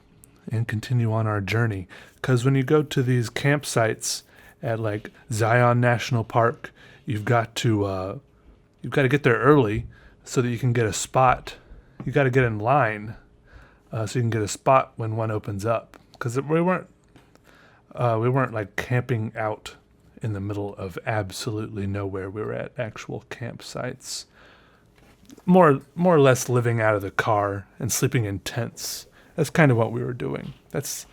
and continue on our journey. Because when you go to these campsites at Zion National Park, you've got to get there early so that you can get a spot. You got to get in line so you can get a spot when one opens up. Because we weren't camping out in the middle of absolutely nowhere. We were at actual campsites, more or less living out of the car and sleeping in tents. That's kind of what we were doing. That's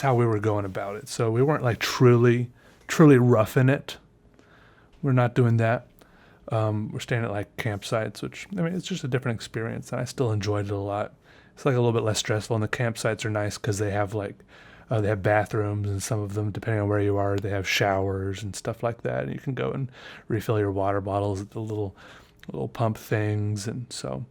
how we were going about it. So we weren't truly roughing it. We're not doing that. We're staying at like campsites, which I mean, it's just a different experience, and I still enjoyed it a lot. It's like a little bit less stressful, and the campsites are nice because they have bathrooms, and some of them, depending on where you are, they have showers and stuff like that. And you can go and refill your water bottles at the little pump things, and so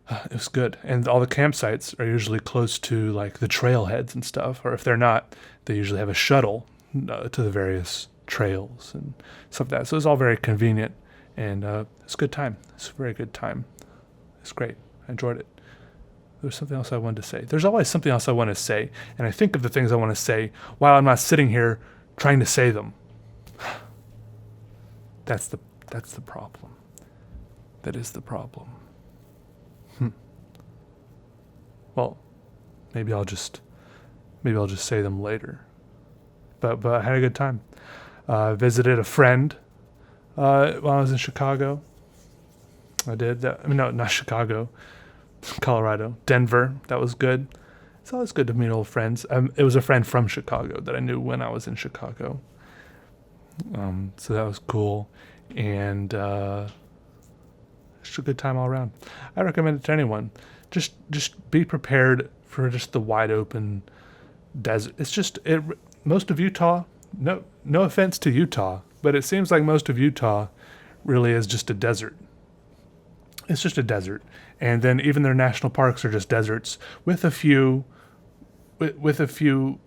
it was good. And all the campsites are usually close to like the trailheads and stuff, or if they're not, they usually have a shuttle to the various trails and stuff like that. So it's all very convenient, and it's a good time. It's a very good time. It's great. I enjoyed it. There's something else I wanted to say. There's always something else I want to say, and I think of the things I want to say while I'm not sitting here trying to say them. That's the problem. That is the problem. Well, maybe I'll just say them later. But I had a good time. Visited a friend while I was in Chicago. I did. No, not Chicago. Colorado. Denver. That was good. It's always good to meet old friends. It was a friend from Chicago that I knew when I was in Chicago. So that was cool. And just a good time all around. I recommend it to anyone. Just be prepared for just the wide open desert. It's just most of Utah. No offense to Utah, but it seems like most of Utah really is just a desert. It's just a desert, and then even their national parks are just deserts with a few little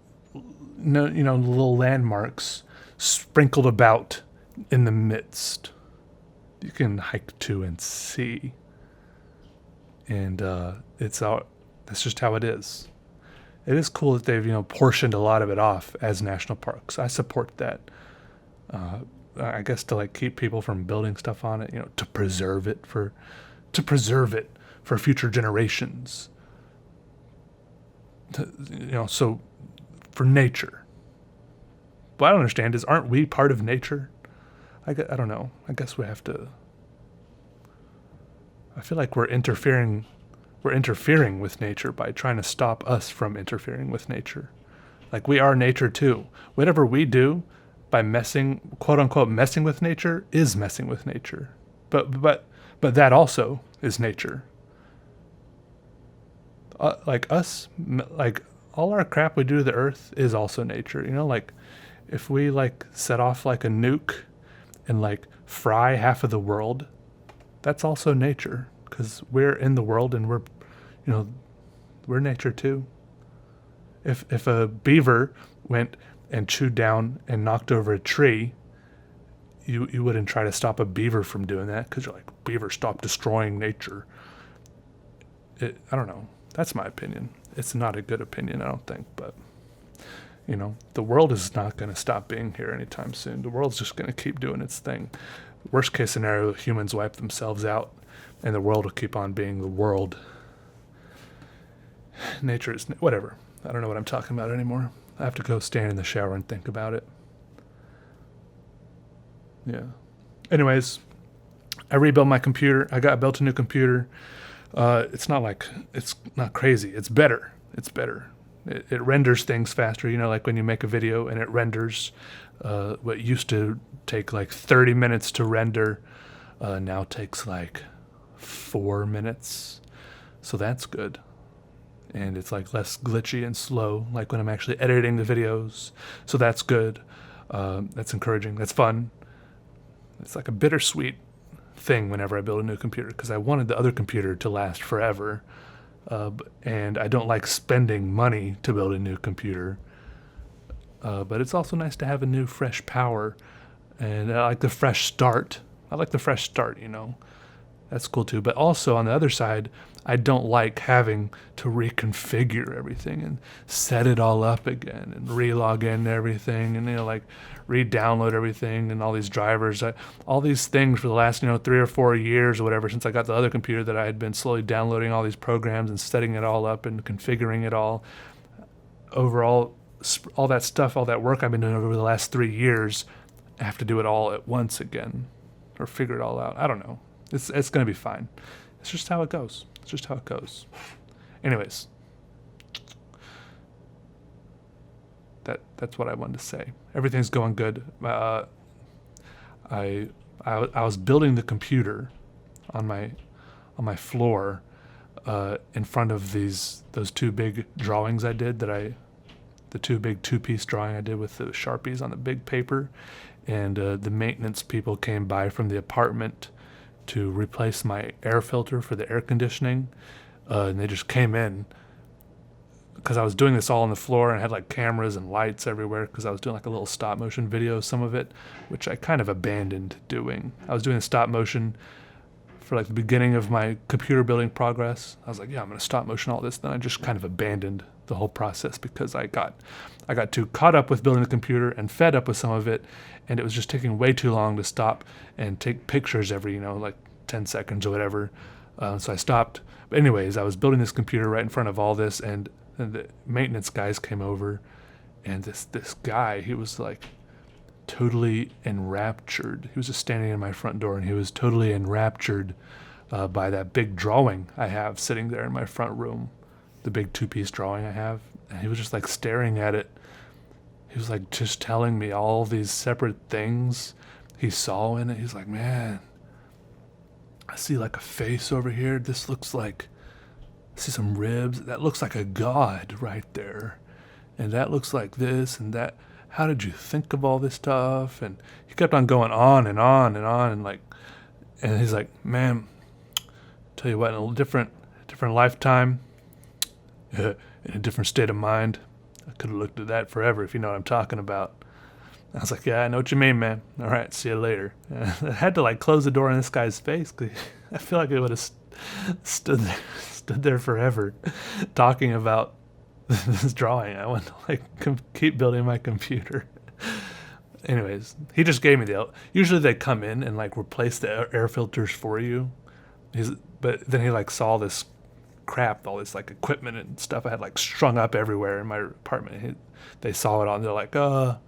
landmarks sprinkled about in the midst. You can hike to and see, and that's just how it is. It is cool that they've portioned a lot of it off as national parks. I support that. I guess to like keep people from building stuff on it, to preserve it for future generations. So for nature. What I don't understand is, aren't we part of nature? I don't know. I guess we have to. I feel like we're interfering with nature by trying to stop us from interfering with nature. Like, we are nature too. Whatever we do by quote unquote messing with nature is messing with nature. But that also is nature. Like us, like all our crap we do to the earth is also nature. Like if we like set off like a nuke and like fry half of the world, that's also nature, because we're in the world and we're nature too. If a beaver went and chewed down and knocked over a tree, you wouldn't try to stop a beaver from doing that, because you're like, beaver, stop destroying nature. I don't know. That's my opinion. It's not a good opinion, I don't think, but the world is not going to stop being here anytime soon. The world's just going to keep doing its thing. Worst case scenario, humans wipe themselves out, and the world will keep on being the world. Nature is whatever. I don't know what I'm talking about anymore. I have to go stand in the shower and think about it. Yeah. Anyways, I rebuilt my computer. I built a new computer. It's not crazy. It's better. It renders things faster. Like when you make a video and it renders what used to take like 30 minutes to render, now takes like 4 minutes. So that's good. And it's like less glitchy and slow, like when I'm actually editing the videos. So that's good. That's encouraging. That's fun. It's like a bittersweet thing whenever I build a new computer, because I wanted the other computer to last forever. And I don't like spending money to build a new computer. But it's also nice to have a new fresh power. And I like the fresh start. That's cool too. But also on the other side, I don't like having to reconfigure everything and set it all up again and re-log in everything and like re-download everything and all these drivers, all these things for the last 3 or 4 years or whatever, since I got the other computer, that I had been slowly downloading all these programs and setting it all up and configuring it all. Overall, all that stuff, all that work I've been doing over the last 3 years, I have to do it all at once again or figure it all out. I don't know. It's going to be fine. It's just how it goes. Anyways, that's what I wanted to say. Everything's going good. I I was building the computer on my floor in front of those two big drawings I did the two big two-piece drawing I did with the Sharpies on the big paper, and the maintenance people came by from the apartment to replace my air filter for the air conditioning, and they just came in because I was doing this all on the floor and I had like cameras and lights everywhere because I was doing like a little stop motion video, some of it, which I kind of abandoned doing. I was doing stop motion for like the beginning of my computer building progress. I was like, yeah, I'm going to stop motion all this. Then I just kind of abandoned the whole process because I got too caught up with building the computer and fed up with some of it, and it was just taking way too long to stop and take pictures every, like 10 seconds or whatever. So I stopped. But anyways, I was building this computer right in front of all this, and the maintenance guys came over, and this guy, he was like totally enraptured. He was just standing in my front door, and he was totally enraptured by that big drawing I have sitting there in my front room, the big two-piece drawing I have. And he was just like staring at it. He was like just telling me all these separate things he saw in it. He's like, man, I see like a face over here. This looks like, I see some ribs. That looks like a god right there. And that looks like this and that. How did you think of all this stuff? And he kept on going on and on and on, and he's like, man, tell you what, in a different lifetime, in a different state of mind, I could have looked at that forever, if you know what I'm talking about. I was like, yeah, I know what you mean, man. All right, see you later. And I had to like close the door in this guy's face because I feel like it would have stood there forever talking about this drawing. I want to like keep building my computer. Anyways, he just gave me usually they come in and like replace the air filters for you. But then he like saw this crap, all this like equipment and stuff I had like strung up everywhere in my apartment. They saw it all and they're like, how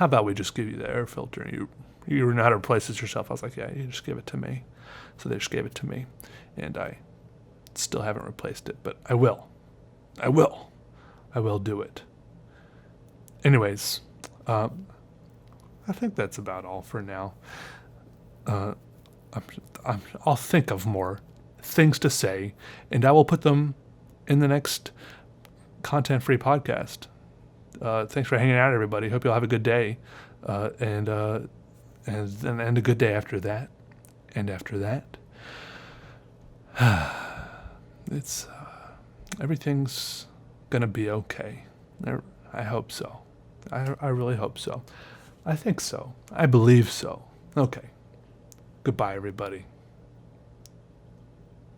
about we just give you the air filter and you know how to replace it yourself? I was like, yeah, you just give it to me. So they just gave it to me, and I still haven't replaced it, but I will do it. Anyways, I think that's about all for now. I'll think of more things to say, and I will put them in the next content-free podcast. Thanks for hanging out, everybody. Hope you'll have a good day, and a good day after that, and after that. It's everything's gonna be okay. I hope so. I really hope so. I think so. I believe so. Okay. Goodbye, everybody.